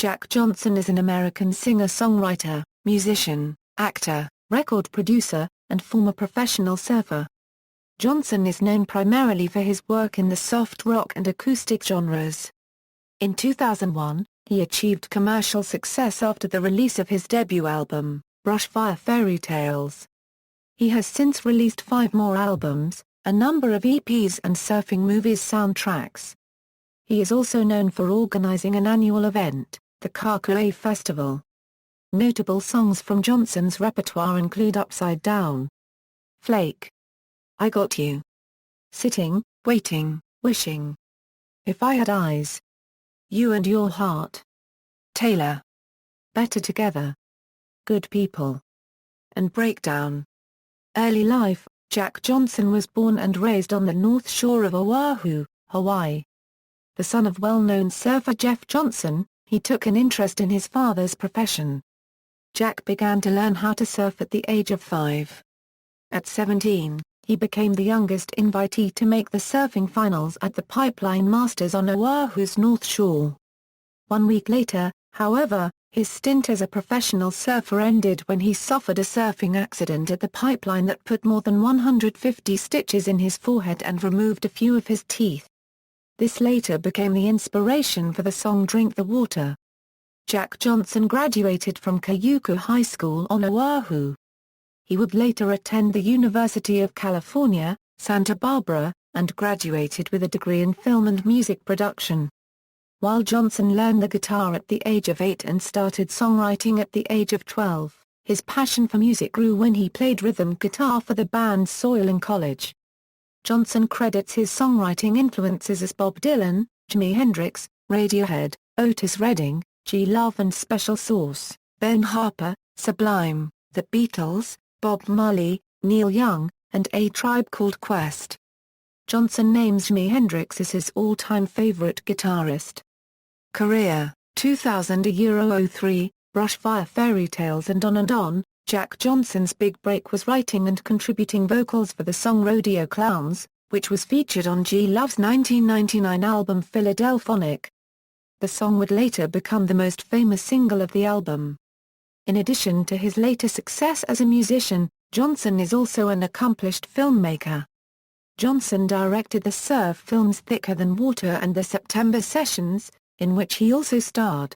Jack Johnson is an American singer-songwriter, musician, actor, record producer, and former professional surfer. Johnson is known primarily for his work in the soft rock and acoustic genres. In 2001, he achieved commercial success after the release of his debut album, Brushfire Fairytales. He has since released 5 more albums, a number of EPs and surfing movies soundtracks. He is also known for organizing an annual event, the Kōkua Festival. Notable songs from Johnson's repertoire include Upside Down, Flake, I Got You, Sitting, Waiting, Wishing, If I Had Eyes, You and Your Heart, Taylor, Better Together, Good People, and Breakdown. Early life: Jack Johnson was born and raised on the North Shore of Oahu, Hawaii. The son of well-known surfer Jeff Johnson, he took an interest in his father's profession. Jack began to learn how to surf at the age of 5. At 17, he became the youngest invitee to make the surfing finals at the Pipeline Masters on Oahu's North Shore. 1 week later, however, his stint as a professional surfer ended when he suffered a surfing accident at the pipeline that put more than 150 stitches in his forehead and removed a few of his teeth. This later became the inspiration for the song Drink the Water. Jack Johnson graduated from Kōkua High School on Oahu. He would later attend the University of California, Santa Barbara, and graduated with a degree in film and music production. While Johnson learned the guitar at the age of 8 and started songwriting at the age of 12, his passion for music grew when he played rhythm guitar for the band Soil in college. Johnson credits his songwriting influences as Bob Dylan, Jimi Hendrix, Radiohead, Otis Redding, G. Love and Special Sauce, Ben Harper, Sublime, The Beatles, Bob Marley, Neil Young, and A Tribe Called Quest. Johnson names Jimi Hendrix as his all-time favorite guitarist. Career: 2000 -03, Brushfire Fairytales and On. Jack Johnson's big break was writing and contributing vocals for the song Rodeo Clowns, which was featured on G. Love's 1999 album Philadelphonic. The song would later become the most famous single of the album. In addition to his later success as a musician, Johnson is also an accomplished filmmaker. Johnson directed the surf films Thicker Than Water and The September Sessions, in which he also starred.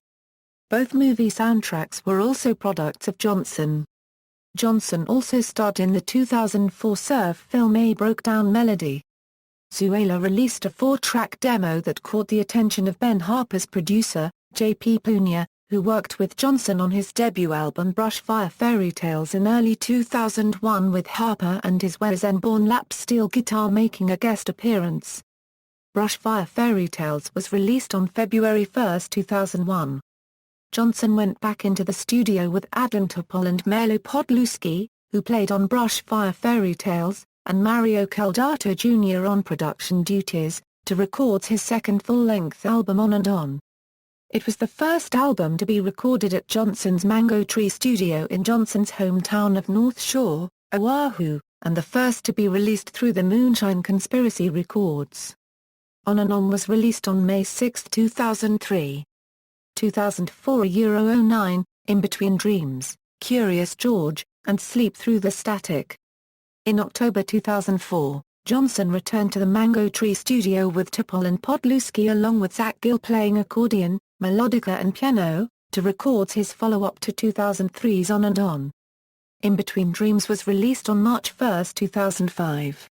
Both movie soundtracks were also products of Johnson. Johnson also starred in the 2004 surf film A Broke Down Melody. Zoella released a 4-track demo that caught the attention of Ben Harper's producer, J.P. Punia, who worked with Johnson on his debut album Brushfire Fairytales in early 2001, with Harper and his Wesen-born lap steel guitar making a guest appearance. Brushfire Fairytales was released on February 1, 2001. Johnson went back into the studio with Adam Topol and Melo Podluski, who played on Brushfire Fairytales, and Mario Caldato Jr. on production duties, to record his second full-length album On and On. It was the first album to be recorded at Johnson's Mango Tree Studio in Johnson's hometown of North Shore, Oahu, and the first to be released through the Moonshine Conspiracy Records. On and On was released on May 6, 2003. 2004 -09, In Between Dreams, Curious George, and Sleep Through the Static. In October 2004, Johnson returned to the Mango Tree Studio with Topol and Podluski along with Zach Gill playing accordion, melodica and piano, to record his follow-up to 2003's On and On. In Between Dreams was released on March 1, 2005.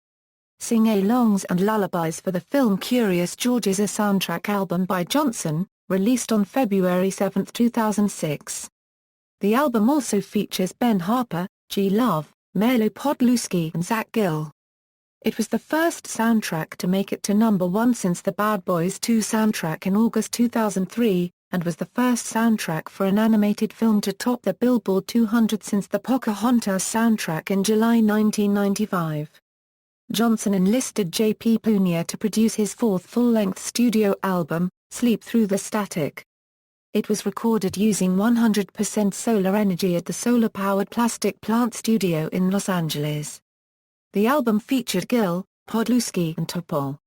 Sing-alongs and lullabies for the film Curious George is a soundtrack album by Johnson, released on February 7, 2006. The album also features Ben Harper, G. Love, Melo Podluski and Zach Gill. It was the first soundtrack to make it to #1 since the Bad Boys 2 soundtrack in August 2003, and was the first soundtrack for an animated film to top the Billboard 200 since the Pocahontas soundtrack in July 1995. Johnson enlisted J.P. Punia to produce his 4th full-length studio album, Sleep Through the Static. It was recorded using 100% solar energy at the solar-powered Plastic Plant Studio in Los Angeles. The album featured Gill, Podluski and Topol.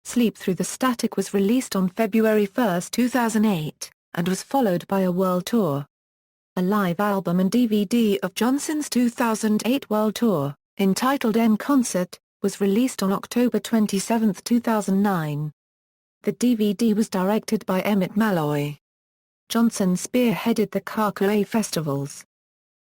Sleep Through the Static was released on February 1, 2008, and was followed by a world tour. A live album and DVD of Johnson's 2008 world tour, entitled En Concert, was released on October 27, 2009. The DVD was directed by Emmett Malloy. Johnson spearheaded the Kōkua Festivals.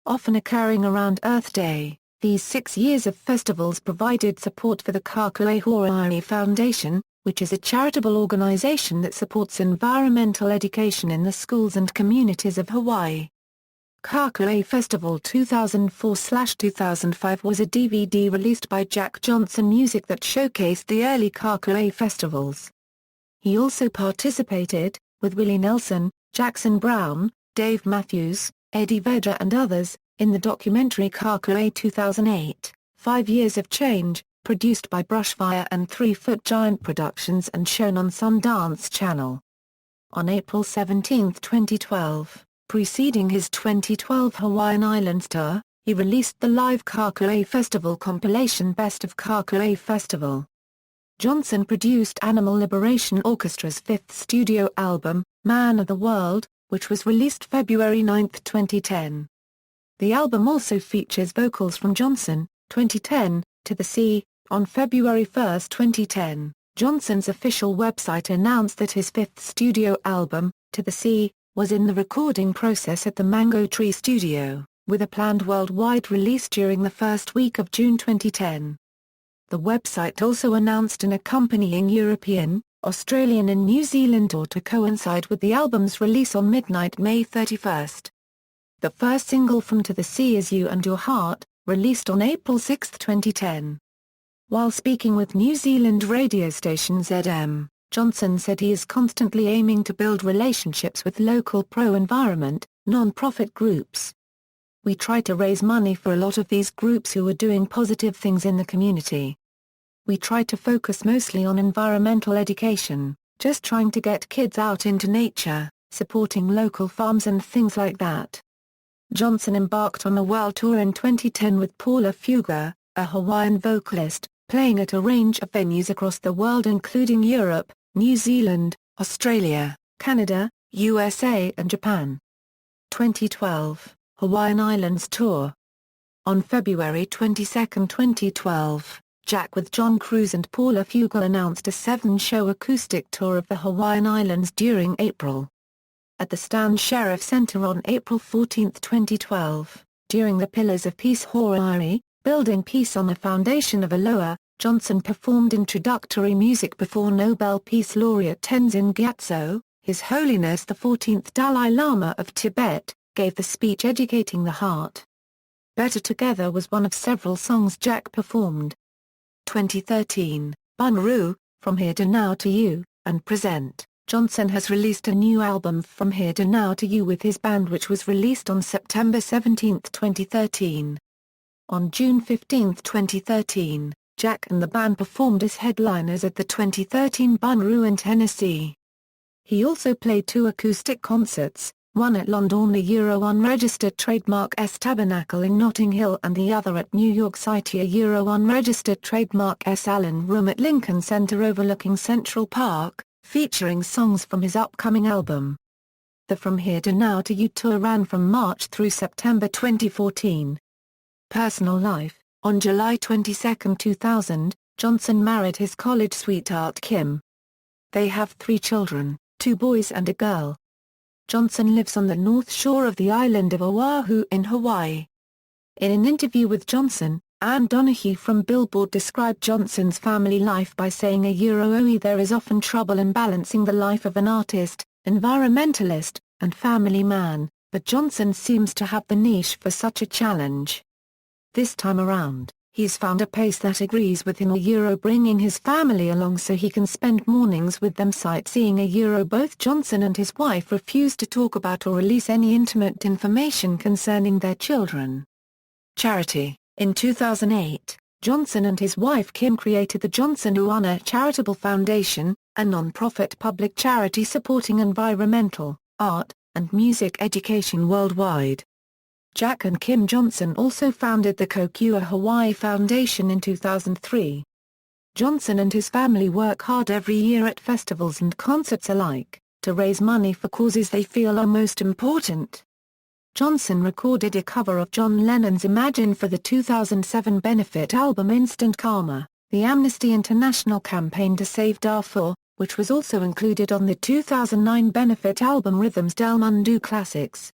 Often occurring around Earth Day, these 6 years of festivals provided support for the Kōkua Fairytales Foundation, which is a charitable organization that supports environmental education in the schools and communities of Hawaii. Kōkua Festival 2004/2005 was a DVD released by Jack Johnson Music that showcased the early Kōkua festivals. He also participated, with Willie Nelson, Jackson Browne, Dave Matthews, Eddie Vedder and others, in the documentary Kōkua 2008, 5 Years of Change, produced by Brushfire and 3 Foot Giant Productions and shown on Sundance Channel. On April 17, 2012, preceding his 2012 Hawaiian Islands tour, he released the live Kōkua Festival compilation Best of Kōkua Festival. Johnson produced Animal Liberation Orchestra's 5th studio album, Man of the World, which was released February 9, 2010. The album also features vocals from Johnson, 2010, To the Sea. On February 1, 2010, Johnson's official website announced that his 5th studio album, To the Sea, was in the recording process at the Mango Tree Studio, with a planned worldwide release during the first week of June 2010. The website also announced an accompanying European, Australian and New Zealand tour to coincide with the album's release on midnight May 31. The first single from To the Sea is You and Your Heart, released on April 6, 2010. While speaking with New Zealand radio station ZM, Johnson said he is constantly aiming to build relationships with local pro-environment, non-profit groups. We try to raise money for a lot of these groups who are doing positive things in the community. We try to focus mostly on environmental education, just trying to get kids out into nature, supporting local farms and things like that. Johnson embarked on a world tour in 2010 with Paula Fuga, a Hawaiian vocalist, playing at a range of venues across the world including Europe, New Zealand, Australia, Canada, USA and Japan. 2012, Hawaiian Islands Tour. On February 22, 2012, Jack with John Cruz and Paula Fuga announced a 7-show acoustic tour of the Hawaiian Islands during April. At the Stan Sheriff Center on April 14, 2012, during the Pillars of Peace Hawaii, Building Peace on the Foundation of Aloha, Johnson performed introductory music before Nobel Peace Laureate Tenzin Gyatso, His Holiness the 14th Dalai Lama of Tibet, gave the speech Educating the Heart. Better Together was one of several songs Jack performed. 2013, Bunru, From Here to Now to You, and Present. Johnson has released a new album From Here to Now to You with his band which was released on September 17, 2013. On June 15, 2013, Jack and the band performed as headliners at the 2013 Bunru in Tennessee. He also played 2 acoustic concerts, one at London unregistered trademark S Tabernacle in Notting Hill and the other at New York City unregistered trademark S Allen Room at Lincoln Center overlooking Central Park, featuring songs from his upcoming album. The From Here to Now to You tour ran from March through September 2014. Personal life. On July 22, 2000, Johnson married his college sweetheart Kim. They have 3 children, 2 boys and a girl. Johnson lives on the north shore of the island of Oahu in Hawaii. In an interview with Johnson, Ann Donahue from Billboard described Johnson's family life by saying there is often trouble in balancing the life of an artist, environmentalist, and family man, but Johnson seems to have the niche for such a challenge. This time around, he's found a pace that agrees with him bringing his family along so he can spend mornings with them sightseeing Both Johnson and his wife refuse to talk about or release any intimate information concerning their children. Charity. In 2008, Johnson and his wife Kim created the Johnson Uana Charitable Foundation, a non-profit public charity supporting environmental, art, and music education worldwide. Jack and Kim Johnson also founded the Kōkua Hawaii Foundation in 2003. Johnson and his family work hard every year at festivals and concerts alike, to raise money for causes they feel are most important. Johnson recorded a cover of John Lennon's Imagine for the 2007 benefit album Instant Karma, the Amnesty International campaign to save Darfur, which was also included on the 2009 benefit album Rhythms del Mundo Classics.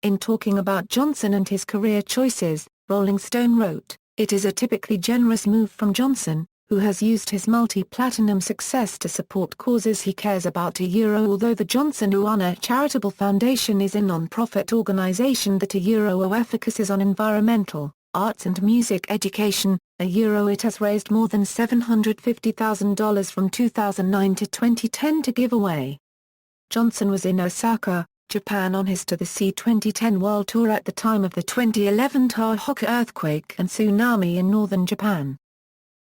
In talking about Johnson and his career choices, Rolling Stone wrote, "It is a typically generous move from Johnson, who has used his multi-platinum success to support causes he cares about. Although the Johnson Uwana Charitable Foundation is a non-profit organization that focuses on environmental, arts and music education, it has raised more than $750,000 from 2009 to 2010 to give away." Johnson was in Osaka, Japan on his To the Sea 2010 World Tour at the time of the 2011 Tohoku earthquake and tsunami in northern Japan.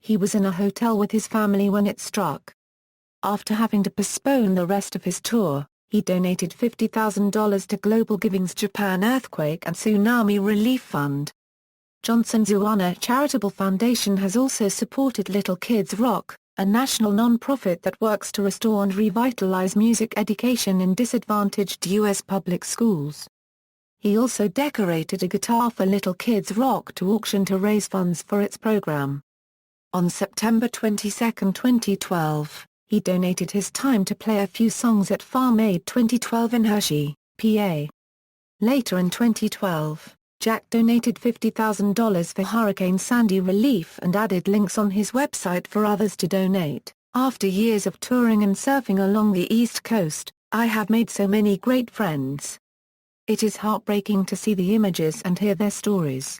He was in a hotel with his family when it struck. After having to postpone the rest of his tour, he donated $50,000 to Global Giving's Japan Earthquake and Tsunami Relief Fund. Johnson's Uwana Charitable Foundation has also supported Little Kids Rock, a national non-profit that works to restore and revitalize music education in disadvantaged U.S. public schools. He also decorated a guitar for Little Kids Rock to auction to raise funds for its program. On September 22, 2012, he donated his time to play a few songs at Farm Aid 2012 in Hershey, PA. Later in 2012, Jack donated $50,000 for Hurricane Sandy relief and added links on his website for others to donate. "After years of touring and surfing along the East Coast, I have made so many great friends. It is heartbreaking to see the images and hear their stories.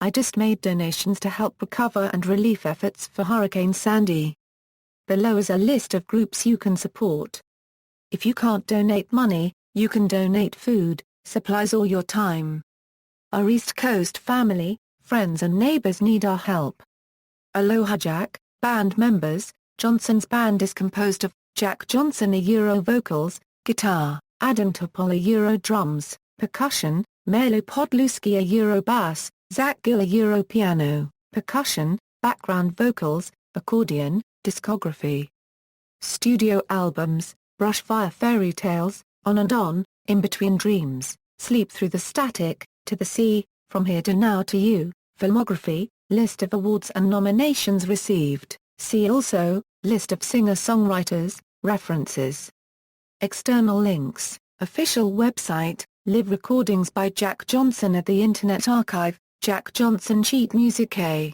I just made donations to help recover and relief efforts for Hurricane Sandy. Below is a list of groups you can support. If you can't donate money, you can donate food, supplies or your time. Our East Coast family, friends and neighbors need our help. Aloha Jack." Band members: Johnson's band is composed of Jack Johnson vocals, guitar, Adam Topol drums, percussion, Melo Podluski bass, Zach Gill piano, percussion, background vocals, accordion. Discography: studio albums, Brushfire Fairytales, On and On, In Between Dreams, Sleep Through the Static, To the Sea, From Here to Now to You. Filmography: list of awards and nominations received. See also, list of singer-songwriters, references. External links: official website, live recordings by Jack Johnson at the Internet Archive, Jack Johnson Sheet Music A.